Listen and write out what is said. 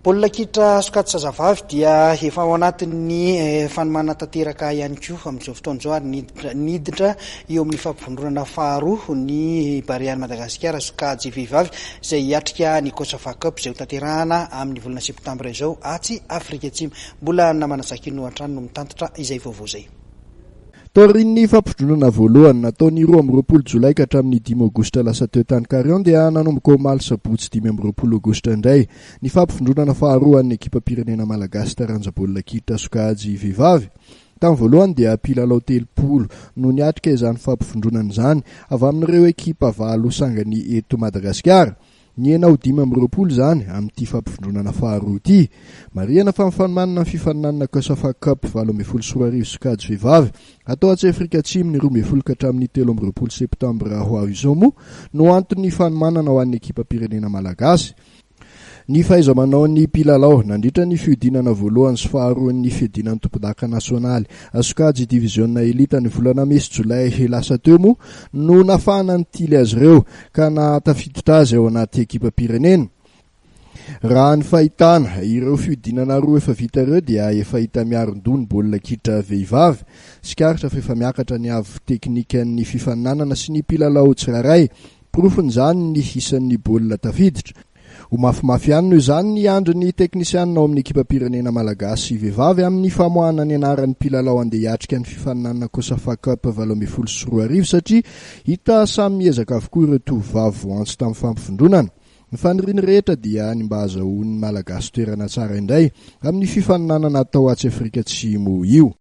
Baolina kitra sokajy sazavavy dia efa ao anatin'ny fanomana tanteraka ihany koa amin'izao fotoana izao ary niditra eo amin'ny fampivondronana faharoa ny Barea Madagasikara sokajy vehivavy izay hiatrika ny COSAFA Cup izay ho tanterahana amin'ny volana septambra izao aty Afrika Atsimo. Mbola namana zakino an-trano no mitantitra izay vaovao izay. Taorian'ny fampivondronana voalohany nataony 20 Jolay ka hatramin'ny 5 Aogositra lasa teo tany Karion dia nanomboka ao omaly sabotsy 20 Aogositra indray. Ny fampivondronana faharoa an'ny ekipa pirenena malagasy taranja baolina kitra sokajy vehivavy. Tamin'ny voalohany dia mpilalao 30 no niatrika izany fampivondronana izany avy amin'ireo ekipa 9 sangany eto Madagasikara. Ny enao 20 zany amin'ity fampivondronana faharoa ity. Marihana fa mifanomanana ny fifaninanana COSAFA Cup 24 sokajy vehivavy atao atsy Afrika Atsimo ny 12 ka hatramin'ny 13 septambra ho avy izao moa no antony fanomanana ho an'ny ekipa pirenena malagasy. Ny fahaiza-manao ny mpilalao nandritra ny fiodinana voalohany sy faharoan'ny fiodinan'ny tompon-daka nasionaly sokajy diviziona elita ny volana Mesa Jolay lasa teo moa no nafahana ny tily azy ireo ka natafiditra azy ao anaty ekipa pirenena. Raha ny fahitana ireo fiodinana roa efa vita ireo dia efa hita miarondony baolina kitra vehivavy. Sikaritra fa efa miakatra ny avy teknikan'ny fifaninanana sy ny mpilalao tsirairay. Profon'izany ny isan'ny baolina tafiditra. Ho mafimafy ihany noho izany ny andro ny teknisianina ao amin'ny ekipa pirenena malagasy vehivavy amin'ny famoahana ny anaran'ny mpilalao andeha hiatrika ny fifaninanana COSAFA Cup 24 satria hita samy miezaka avokoa ireo tovovavy voantsy tamin'ny fampivondronana. Ny faniriany rehetra dia ny mba azahoan'ny malagasy toerana tsara indray amin'ny fifaninanana atao atsy Afrika Atsimo io.